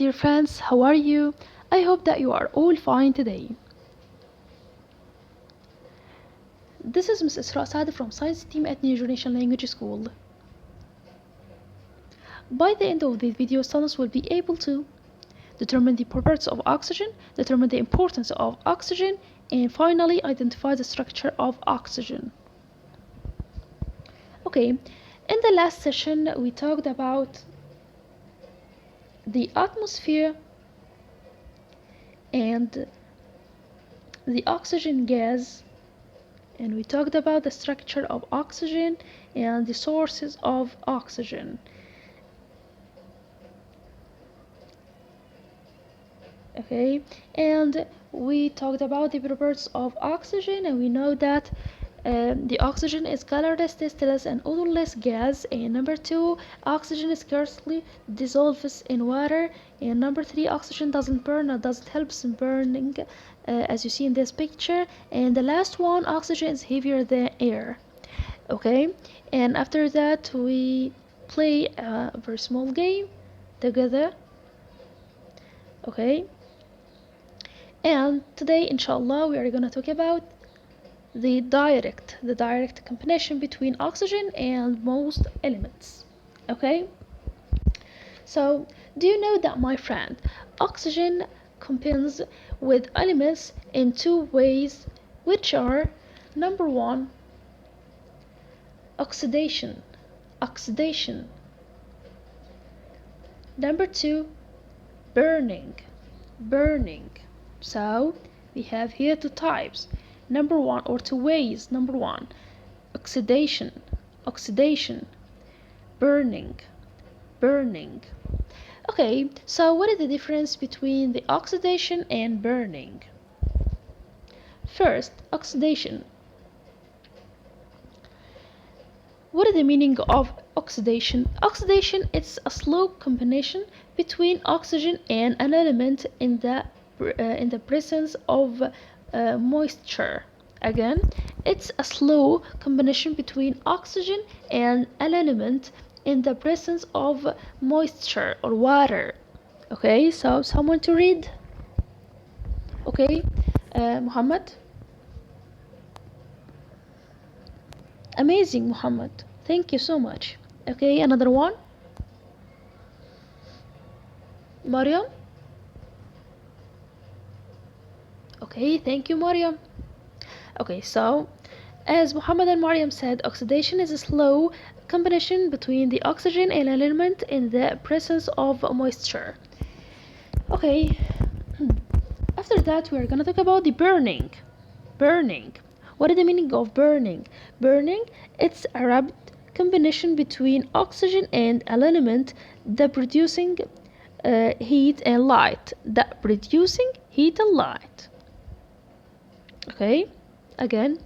dear friends, how are you? I hope that you are all fine today. This is Ms. Isra Saad from Science Team at New Generation Language School. By the end of this video, students will be able to determine the properties of oxygen, determine the importance of oxygen, and finally identify the structure of oxygen. Okay, in the last session we talked about the atmosphere and the oxygen gas, and we talked about the structure of oxygen and the sources of oxygen. Okay, and we talked about the properties of oxygen, and we know that the oxygen is colorless, tasteless, and odorless gas. And number two, oxygen scarcely dissolves in water. And number three, oxygen doesn't burn or doesn't help in burning, as you see in this picture. And the last one, oxygen is heavier than air. Okay, and after that we play a very small game together. Okay, and today inshallah we are gonna talk about the direct combination between oxygen and most elements. Okay, so do you know that, my friend, oxygen combines with elements in two ways, which are number one, oxidation, number two, burning. So we have here two types, number one, or two ways. Number one, oxidation, burning. Okay, so what is the difference between the oxidation and burning? First, oxidation. What is the meaning of oxidation? Oxidation is a slow combination between oxygen and an element in the presence of moisture. Again, it's a slow combination between oxygen and an element in the presence of moisture or water. Okay, so someone to read? Okay, Muhammad? Amazing, Muhammad. Thank you so much. Okay, another one. Mariam? Okay, thank you, Mariam. Okay, so as Muhammad and Mariam said, oxidation is a slow combination between the oxygen and an element in the presence of moisture. Okay, after that we are gonna talk about the burning. What is the meaning of burning? Burning, it's a rapid combination between oxygen and an element that producing heat and light. Okay, again,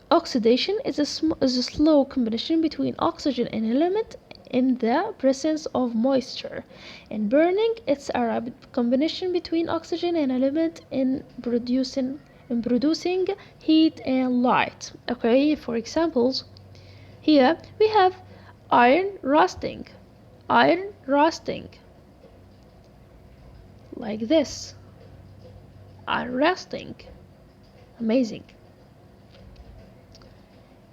oxidation is a slow combination between oxygen and an element in the presence of moisture, and burning, it's a rapid combination between oxygen and element in producing heat and light. Okay, for examples, here we have iron rusting, like this, iron rusting. Amazing.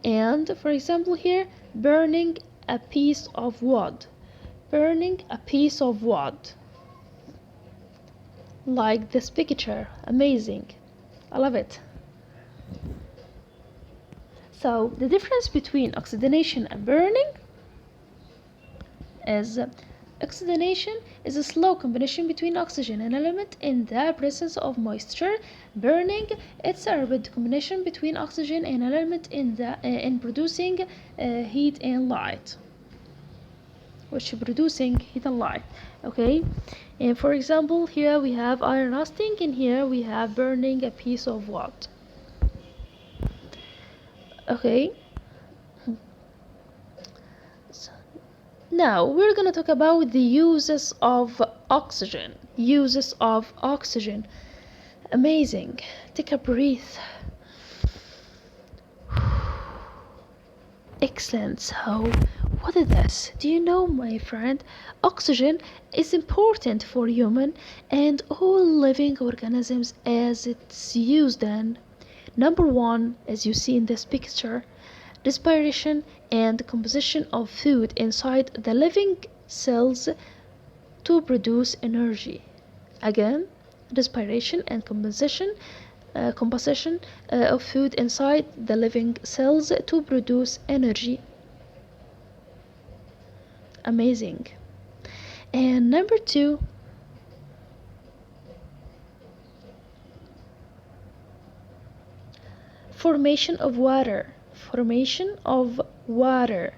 And for example here, burning a piece of wood, like this picture. Amazing, I love it. So the difference between oxidation and burning is oxidation is a slow combination between oxygen and element in the presence of moisture. Burning, it's a rapid combination between oxygen and an element in producing heat and light. Okay, and for example here we have iron rusting, and here we have burning a piece of wood. Okay, so now we're gonna talk about the uses of oxygen. Amazing. Take a breath. Excellent. So what is this? Do you know, my friend? Oxygen is important for human and all living organisms as it's used in. Number one, as you see in this picture, respiration and composition of food inside the living cells to produce energy. Again, respiration and composition of food inside the living cells to produce energy. Amazing. And number two, formation of water. Formation of water.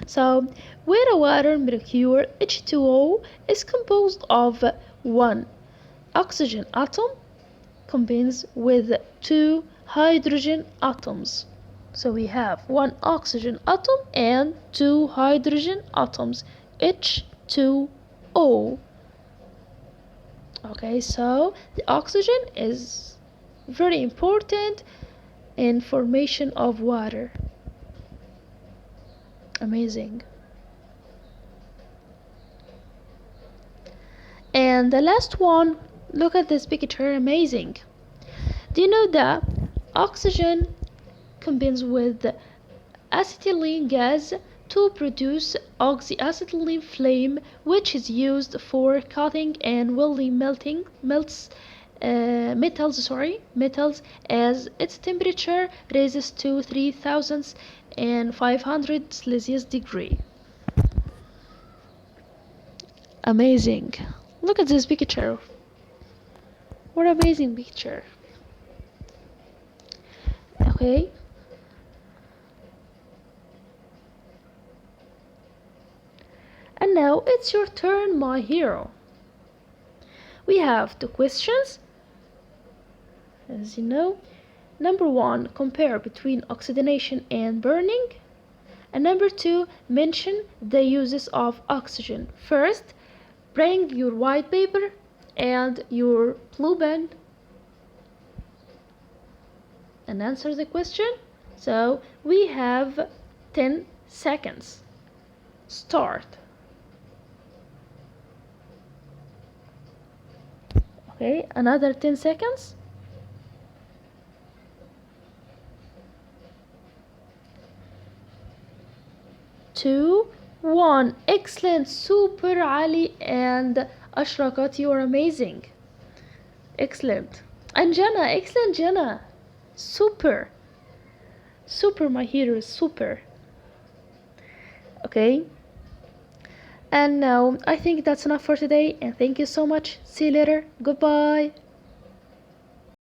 So, when a water molecule H2O is composed of one oxygen atom combines with two hydrogen atoms. So we have one oxygen atom and two hydrogen atoms, H2O. Okay, so the oxygen is very important in formation of water. Amazing. And the last one, look at this picture, amazing. Do you know that oxygen combines with acetylene gas to produce oxyacetylene flame, which is used for cutting and welding metals as its temperature rises to 3500 Celsius degree. Amazing. Look at this picture. What an amazing picture. Okay. And now it's your turn, my hero. We have two questions. As you know, number one, compare between oxidation and burning. And number two, mention the uses of oxygen. First, bring your white paper and your blue pen and answer the question. So we have 10 seconds. Start. Okay, another 10 seconds. 2, 1. Excellent, super Ali and Ashraqat, you are amazing. Excellent. And Jana, excellent Jana. Super. Super, my hero, super. Okay. And now I think that's enough for today, and thank you so much. See you later. Goodbye.